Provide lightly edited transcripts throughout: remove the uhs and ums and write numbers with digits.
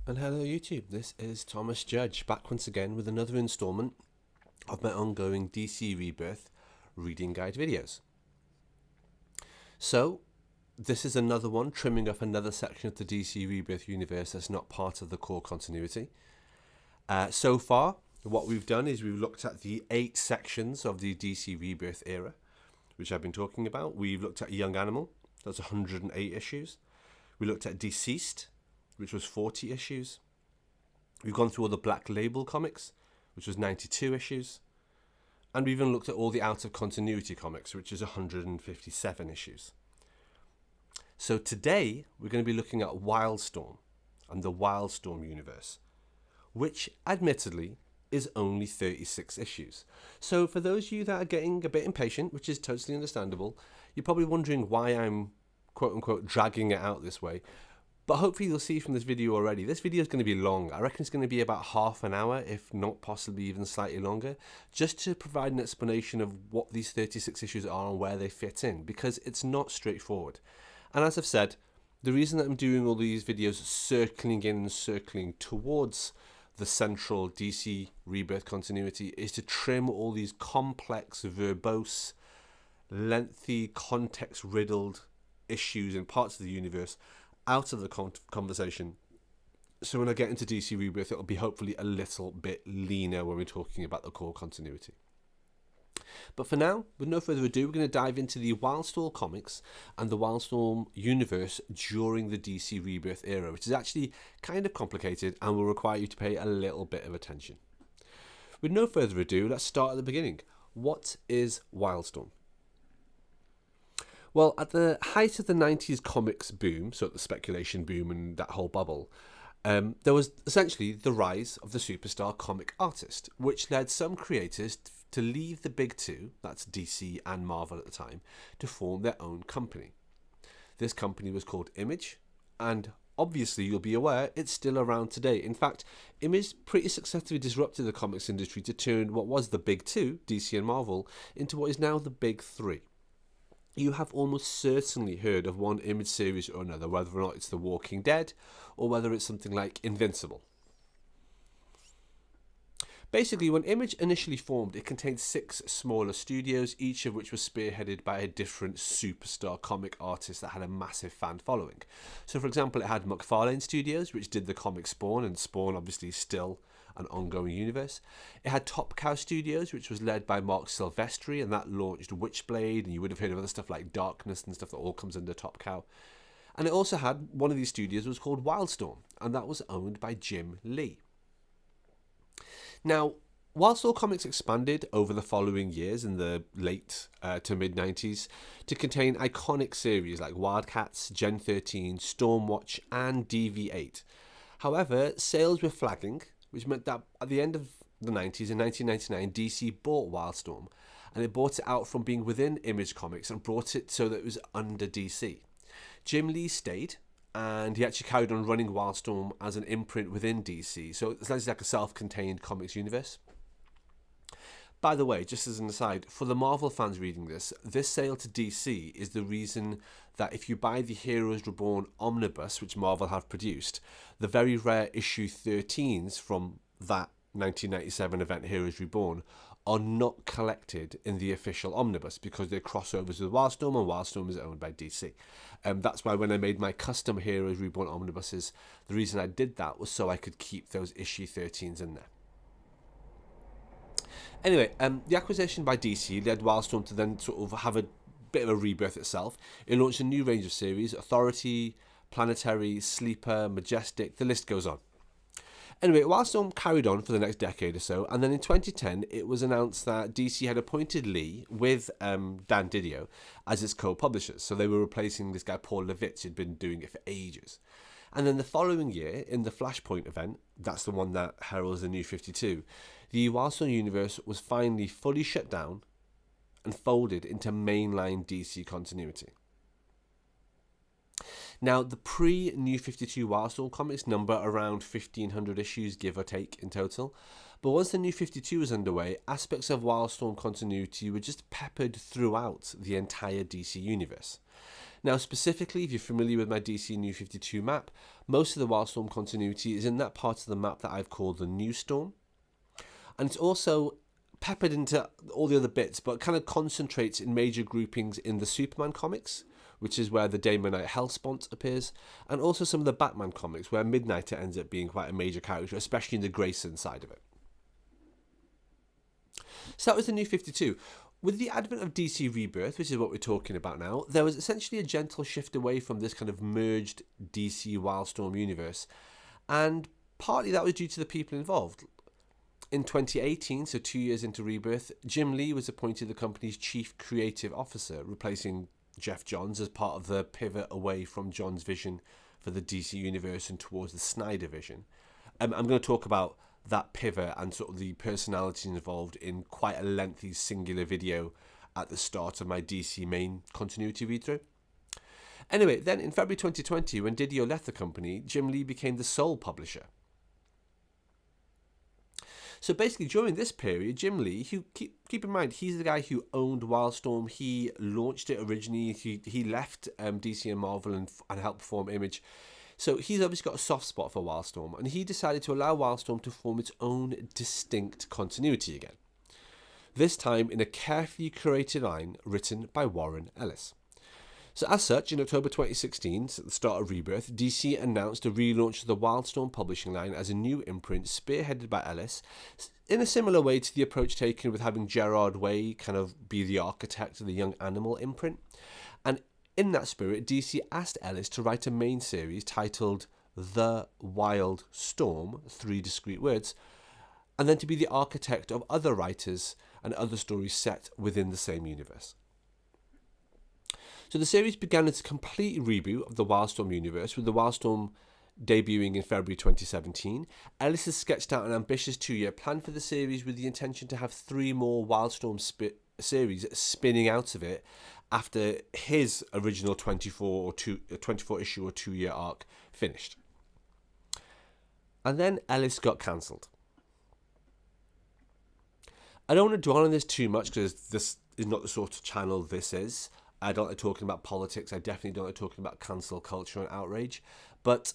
And hello YouTube, this is Thomas Judge back once again with another installment of my ongoing DC Rebirth reading guide videos. So this is another one trimming off another section of the DC Rebirth universe that's not part of the core continuity. So far what we've done is we've looked at the 8 sections of the DC Rebirth era which I've been talking about. We've looked at Young Animal, that's 108 issues. We looked at Deceased, which was 40 issues. We've gone through all the Black Label comics, which was 92 issues. And we even looked at all the out of continuity comics, which is 157 issues. So today, we're going to be looking at Wildstorm and the Wildstorm universe, which admittedly is only 36 issues. So for those of you that are getting a bit impatient, which is totally understandable, you're probably wondering why I'm quote-unquote dragging it out this way. But hopefully you'll see from this video already, this video is going to be long. I reckon it's going to be about half an hour, if not possibly even slightly longer, just to provide an explanation of what these 36 issues are and where they fit in, because it's not straightforward. And as I've said, the reason that I'm doing all these videos circling in and circling towards the central DC Rebirth continuity is to trim all these complex, verbose, lengthy, context-riddled issues in parts of the universe out of the conversation, so when I get into DC Rebirth it'll be hopefully a little bit leaner when we're talking about the core continuity. But for now, with no further ado, we're going to dive into the Wildstorm comics and the Wildstorm universe during the DC Rebirth era, which is actually kind of complicated and will require you to pay a little bit of attention. With no further ado, let's start at the beginning. What is Wildstorm? Well, at the height of the 90s comics boom, so the speculation boom and that whole bubble, there was essentially the rise of the superstar comic artist, which led some creators to leave the big two, that's DC and Marvel at the time, to form their own company. This company was called Image, and obviously you'll be aware it's still around today. In fact, Image pretty successfully disrupted the comics industry to turn what was the big two, DC and Marvel, into what is now the big three. You have almost certainly heard of one Image series or another, whether or not it's The Walking Dead or whether it's something like Invincible. Basically, when Image initially formed, it contained 6 smaller studios, each of which was spearheaded by a different superstar comic artist that had a massive fan following. So, for example, it had McFarlane Studios, which did the comic Spawn, and Spawn obviously is still an ongoing universe. It had Top Cow Studios, which was led by Mark Silvestri, and that launched Witchblade, and you would have heard of other stuff like Darkness and stuff that all comes under Top Cow. And it also had, one of these studios was called Wildstorm, and that was owned by Jim Lee. Now, Wildstorm Comics expanded over the following years in the late to mid-90s to contain iconic series like Wildcats, Gen 13, Stormwatch, and DV8. However, sales were flagging, which meant that at the end of the 90s, in 1999, DC bought Wildstorm, and it bought it out from being within Image Comics and brought it so that it was under DC. Jim Lee stayed, and he actually carried on running Wildstorm as an imprint within DC, so it's like a self-contained comics universe. By the way, just as an aside, for the Marvel fans reading this sale to DC is the reason that if you buy the Heroes Reborn omnibus, which Marvel have produced, the very rare issue 13s from that 1997 event Heroes Reborn are not collected in the official omnibus because they're crossovers with Wildstorm, and Wildstorm is owned by DC. That's why when I made my custom Heroes Reborn omnibuses, the reason I did that was so I could keep those issue 13s in there. Anyway, the acquisition by DC led Wildstorm to then sort of have a bit of a rebirth itself. It launched a new range of series: Authority, Planetary, Sleeper, Majestic, the list goes on. Anyway, Wildstorm carried on for the next decade or so, and then in 2010 it was announced that DC had appointed Lee with Dan Didio as its co-publishers, so they were replacing this guy Paul Levitz who'd been doing it for ages. And then the following year, in the Flashpoint event, that's the one that heralds the New 52, the Wildstorm universe was finally fully shut down and folded into mainline DC continuity. Now, the pre-New 52 Wildstorm comics number around 1,500 issues, give or take, in total. But once the New 52 was underway, aspects of Wildstorm continuity were just peppered throughout the entire DC universe. Now, specifically, if you're familiar with my DC New 52 map, most of the Wildstorm continuity is in that part of the map that I've called the New Storm. And it's also peppered into all the other bits, but kind of concentrates in major groupings in the Superman comics, which is where the Damonite Hellspawn appears, and also some of the Batman comics, where Midnighter ends up being quite a major character, especially in the Grayson side of it. So that was the New 52. With the advent of DC Rebirth, which is what we're talking about now, there was essentially a gentle shift away from this kind of merged DC Wildstorm universe, and partly that was due to the people involved. In 2018, so 2 years into Rebirth, Jim Lee was appointed the company's chief creative officer, replacing Jeff Johns as part of the pivot away from Johns' vision for the DC universe and towards the Snyder vision. I'm going to talk about that pivot and sort of the personalities involved in quite a lengthy singular video at the start of my DC main continuity read-through. Anyway, then in February 2020, when Didio left the company, Jim Lee became the sole publisher. So basically, during this period, Jim Lee, who keep in mind, he's the guy who owned Wildstorm. He launched it originally. He left DC and Marvel and helped form Image. So he's obviously got a soft spot for Wildstorm, and he decided to allow Wildstorm to form its own distinct continuity again. This time in a carefully curated line written by Warren Ellis. So as such, in October 2016, at the start of Rebirth, DC announced a relaunch of the Wildstorm publishing line as a new imprint spearheaded by Ellis, in a similar way to the approach taken with having Gerard Way kind of be the architect of the Young Animal imprint. And in that spirit, DC asked Ellis to write a main series titled The Wild Storm, 3 discrete words, and then to be the architect of other writers and other stories set within the same universe. So the series began as a complete reboot of the Wildstorm universe, with the Wildstorm debuting in February 2017. Ellis has sketched out an ambitious 2-year plan for the series with the intention to have 3 more Wildstorm series spinning out of it after his original 24 issue or 2-year arc finished. And then Ellis got cancelled. I don't want to dwell on this too much because this is not the sort of channel this is. I don't like talking about politics. I definitely don't like talking about cancel culture and outrage. But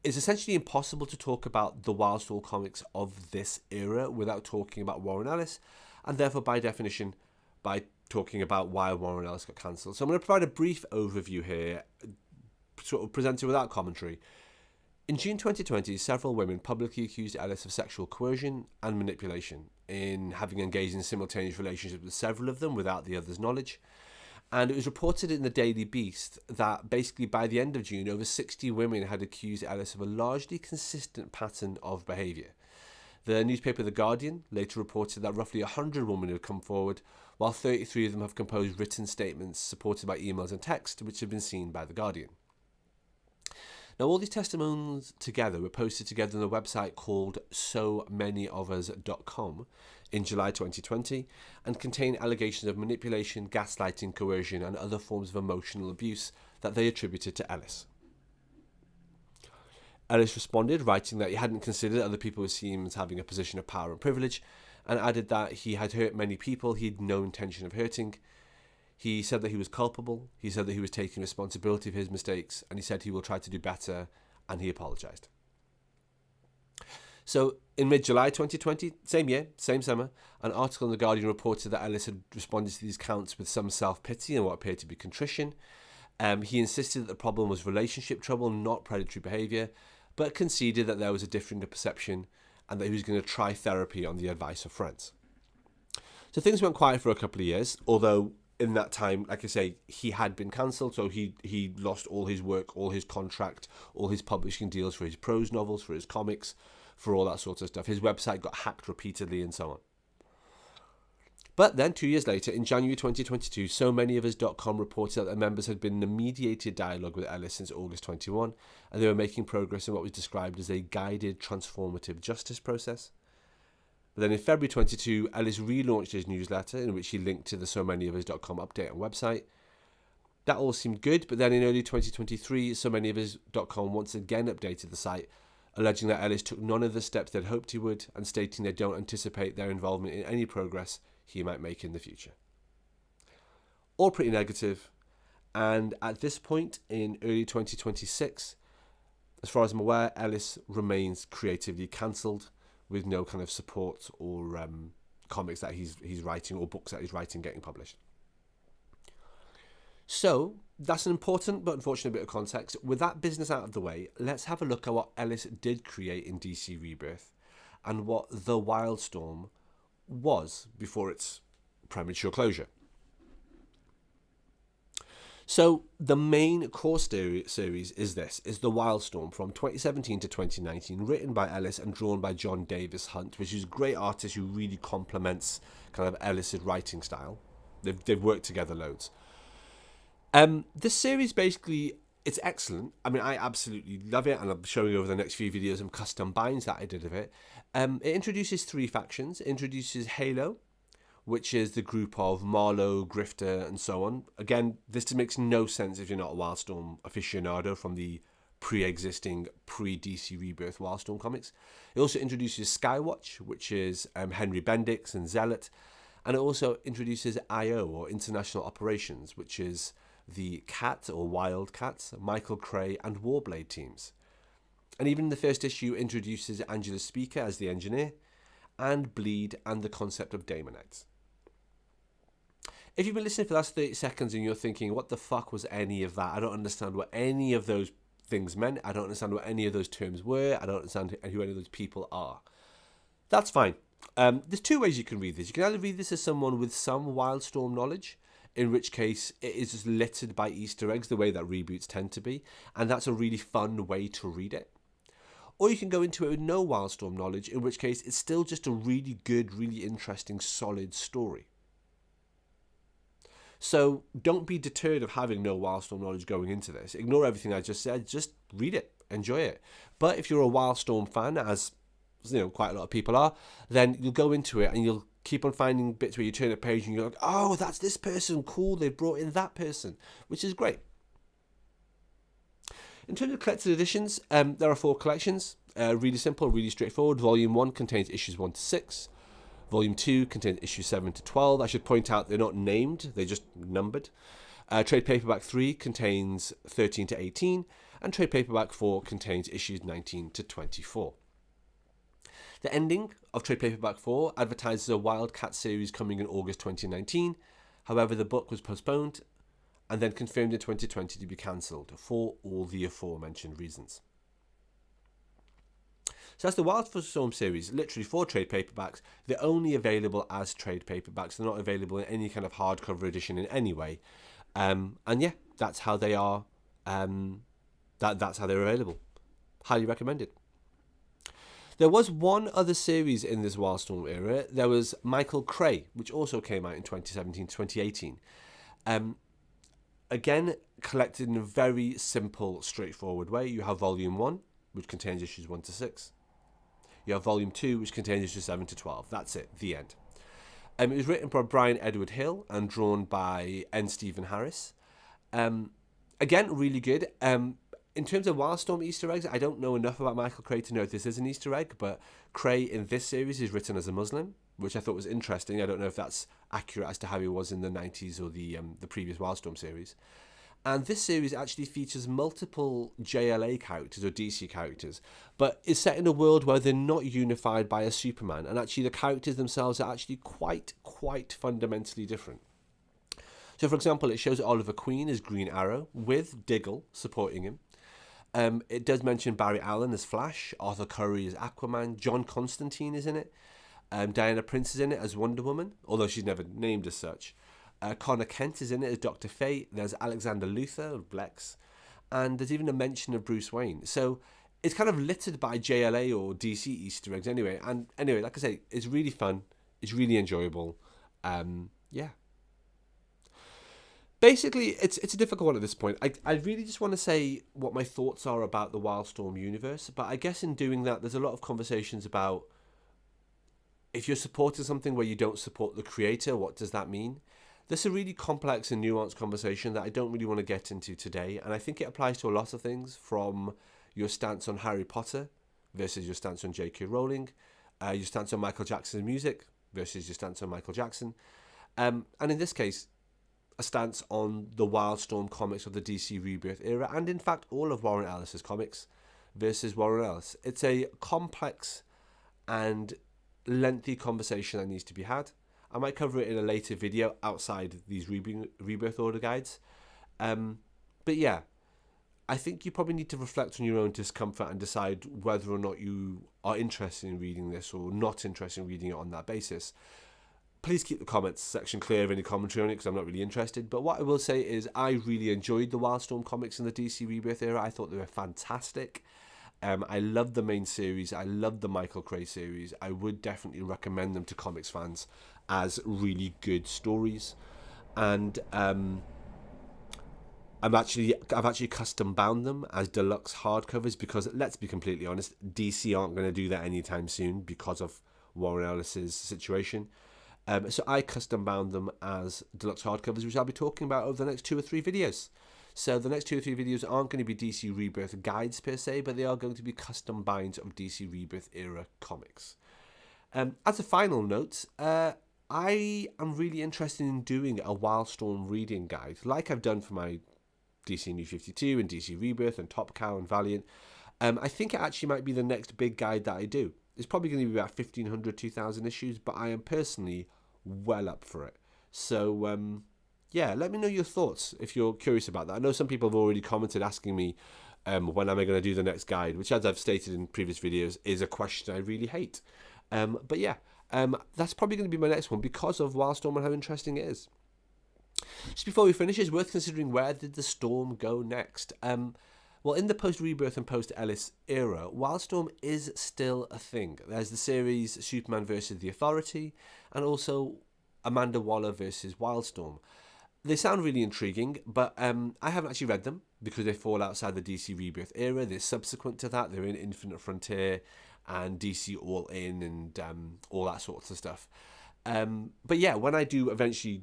it's essentially impossible to talk about the Wildstorm comics of this era without talking about Warren Ellis, and therefore, by definition, by talking about why Warren Ellis got cancelled. So I'm going to provide a brief overview here, sort of presented without commentary. In June 2020, several women publicly accused Ellis of sexual coercion and manipulation in having engaged in simultaneous relationships with several of them without the others' knowledge. And it was reported in the Daily Beast that basically by the end of June, over 60 women had accused Ellis of a largely consistent pattern of behaviour. The newspaper The Guardian later reported that roughly 100 women had come forward, while 33 of them have composed written statements supported by emails and text, which have been seen by The Guardian. Now, all these testimonials together were posted together on a website called SoManyOfUs.com in July 2020 and contain allegations of manipulation, gaslighting, coercion and other forms of emotional abuse that they attributed to Ellis. Ellis responded, writing that he hadn't considered other people would see him as having a position of power and privilege, and added that he had hurt many people he had no intention of hurting. He said that he was culpable, he said that he was taking responsibility for his mistakes, and he said he will try to do better, and he apologised. So, in mid-July 2020, same year, same summer, an article in The Guardian reported that Ellis had responded to these counts with some self-pity and what appeared to be contrition. He insisted that the problem was relationship trouble, not predatory behaviour, but conceded that there was a different perception and that he was going to try therapy on the advice of friends. So things went quiet for a couple of years, although in that time, like I say, he had been cancelled, so he lost all his work, all his contract, all his publishing deals for his prose novels, for his comics, for all that sort of stuff. His website got hacked repeatedly and so on. But then 2 years later, in January 2022, SoManyOfUs.com reported that their members had been in a mediated dialogue with Ellis since August 21, and they were making progress in what was described as a guided transformative justice process. But then in February 22, Ellis relaunched his newsletter in which he linked to the SoManyOfUs.com update and website. That all seemed good, but then in early 2023, SoManyOfUs.com once again updated the site, alleging that Ellis took none of the steps they'd hoped he would, and stating they don't anticipate their involvement in any progress he might make in the future. All pretty negative, And at this point in early 2026, as far as I'm aware, Ellis remains creatively cancelled with no kind of support or comics that he's writing or books that he's writing getting published. So that's an important but unfortunate bit of context. With that business out of the way, let's have a look at what Ellis did create in DC Rebirth and what The Wildstorm was before its premature closure. So the main core series is The Wildstorm from 2017 to 2019, written by Ellis and drawn by John Davis Hunt, which is a great artist who really complements kind of Ellis's writing style. They've worked together loads. This series basically, it's excellent. I mean, I absolutely love it, and I'm showing over the next few videos some custom binds that I did of it. It introduces 3 factions. It introduces Halo, which is the group of Marlowe, Grifter, and so on. Again, this makes no sense if you're not a Wildstorm aficionado from the pre-existing, pre-DC Rebirth Wildstorm comics. It also introduces Skywatch, which is Henry Bendix and Zealot. And it also introduces IO, or International Operations, which is the Cat, or Wildcats, Michael Cray, and Warblade teams. And even in the first issue, introduces Angela Speaker as the engineer, and Bleed, and the concept of Daemonites. If you've been listening for the last 30 seconds and you're thinking, what the fuck was any of that? I don't understand what any of those things meant. I don't understand what any of those terms were. I don't understand who any of those people are. That's fine. There's 2 ways you can read this. You can either read this as someone with some Wildstorm knowledge, in which case it is just littered by Easter eggs the way that reboots tend to be, and that's a really fun way to read it. Or you can go into it with no Wildstorm knowledge, in which case it's still just a really good, really interesting, solid story. So don't be deterred of having no Wildstorm knowledge going into this. Ignore everything I just said. Just read it. Enjoy it. But if you're a Wildstorm fan, as quite a lot of people are, then you'll go into it and you'll keep on finding bits where you turn a page and you're like, oh, that's this person. Cool. They brought in that person, which is great. In terms of collected editions, there are 4 collections. Really simple, really straightforward. Volume 1 contains issues 1 to 6. Volume 2 contains issues 7 to 12. I should point out they're not named, they're just numbered. Trade Paperback 3 contains 13 to 18, and Trade Paperback 4 contains issues 19 to 24. The ending of Trade Paperback 4 advertises a Wildcat series coming in August 2019. However, the book was postponed and then confirmed in 2020 to be cancelled for all the aforementioned reasons. So that's the Wildstorm series, literally 4 trade paperbacks. They're only available as trade paperbacks. They're not available in any kind of hardcover edition in any way. And yeah, that's how they are. That's how they're available. Highly recommended. There was one other series in this Wildstorm era. There was Michael Cray, which also came out in 2017 to 2018. Again, collected in a very simple, straightforward way. You have Volume 1, which contains issues 1 to 6. You have Volume 2, which contains issues 7 to 12. That's it, the end. It was written by Brian Edward Hill and drawn by N. Stephen Harris. Again, really good. In terms of Wildstorm Easter eggs, I don't know enough about Michael Cray to know if this is an Easter egg, but Cray in this series is written as a Muslim, which I thought was interesting. I don't know if that's accurate as to how he was in the 90s or the previous Wildstorm series. And this series actually features multiple JLA characters or DC characters, but is set in a world where they're not unified by a Superman, and actually the characters themselves are actually quite fundamentally different. So, for example, it shows Oliver Queen as Green Arrow, with Diggle supporting him. It does mention Barry Allen as Flash, Arthur Curry as Aquaman, John Constantine is in it, Diana Prince is in it as Wonder Woman, although she's never named as such. Connor Kent is in it as Dr. Fate. There's Alexander Luthor, Blex, and there's even a mention of Bruce Wayne. So it's kind of littered by JLA or DC Easter eggs anyway. And anyway, like I say, it's really fun. It's really enjoyable. Yeah. Basically, it's a difficult one at this point. I really just want to say what my thoughts are about the Wildstorm universe. But I guess in doing that, there's a lot of conversations about if you're supporting something where you don't support the creator, what does that mean? This is a really complex and nuanced conversation that I don't really want to get into today. And I think it applies to a lot of things, from your stance on Harry Potter versus your stance on J.K. Rowling, your stance on Michael Jackson's music versus your stance on Michael Jackson. And in this case, a stance on the Wildstorm comics of the DC Rebirth era, and in fact all of Warren Ellis's comics versus Warren Ellis. It's a complex and lengthy conversation that needs to be had. I might cover it in a later video outside these Rebirth order guides. But yeah, I think you probably need to reflect on your own discomfort and decide whether or not you are interested in reading this or not interested in reading it on that basis. Please keep the comments section clear of any commentary on it because I'm not really interested. But what I will say is I really enjoyed the Wildstorm comics in the DC Rebirth era. I thought they were fantastic. I loved the main series. I loved the Michael Cray series. I would definitely recommend them to comics fans as really good stories. And I've actually custom bound them as deluxe hardcovers because, let's be completely honest, DC aren't going to do that anytime soon because of Warren Ellis's situation. So I custom bound them as deluxe hardcovers, which I'll be talking about over the next 2 or 3 videos. So the next 2 or 3 videos aren't going to be DC Rebirth guides per se, but they are going to be custom binds of DC Rebirth era comics. As a final note, I am really interested in doing a Wildstorm reading guide, like I've done for my DC New 52 and DC Rebirth and Top Cow and Valiant. I think it actually might be the next big guide that I do. It's probably going to be about 1,500, 2,000 issues, but I am personally well up for it. So, yeah, let me know your thoughts if you're curious about that. I know some people have already commented asking me when am I going to do the next guide, which, as I've stated in previous videos, is a question I really hate. But yeah, that's probably going to be my next one because of Wildstorm and how interesting it is. Just before we finish, it's worth considering where did the storm go next? Well, in the post-Rebirth and post-Ellis era, Wildstorm is still a thing. There's the series Superman versus the Authority, and also Amanda Waller versus Wildstorm. They sound really intriguing, but I haven't actually read them because they fall outside the DC Rebirth era. They're subsequent to that. They're in Infinite Frontier and DC All In and all that sorts of stuff. But yeah, when I do eventually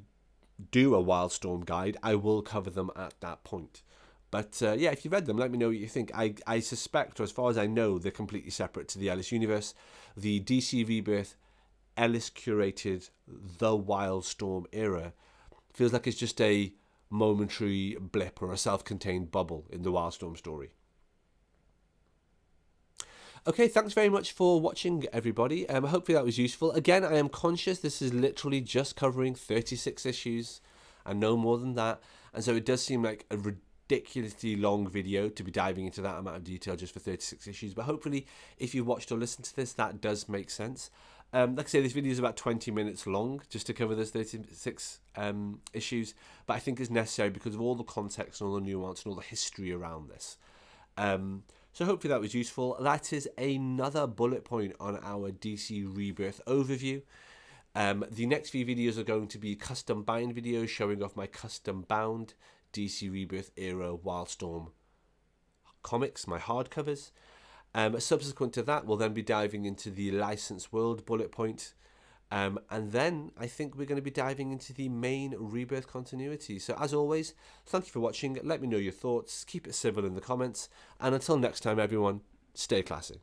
do a Wildstorm guide, I will cover them at that point. But yeah, if you read them, let me know what you think. I suspect, or as far as I know, they're completely separate to the Ellis universe. The DC Rebirth Ellis curated The Wildstorm era feels like it's just a momentary blip or a self-contained bubble in the Wildstorm story. Okay, thanks very much for watching, everybody. Hopefully that was useful. Again, I am conscious this is literally just covering 36 issues and no more than that. And so it does seem like a ridiculously long video to be diving into that amount of detail just for 36 issues. But hopefully, if you watched or listened to this, that does make sense. Like I say, this video is about 20 minutes long just to cover those 36 issues. But I think it's necessary because of all the context and all the nuance and all the history around this. So hopefully that was useful. That is another bullet point on our DC Rebirth overview. The next few videos are going to be custom bind videos showing off my custom bound DC Rebirth era Wildstorm comics, my hardcovers. Subsequent to that, we'll then be diving into the licensed world bullet point. And then I think we're going to be diving into the main Rebirth continuity. So as always, thank you for watching. Let me know your thoughts. Keep it civil in the comments. And until next time, everyone, stay classy.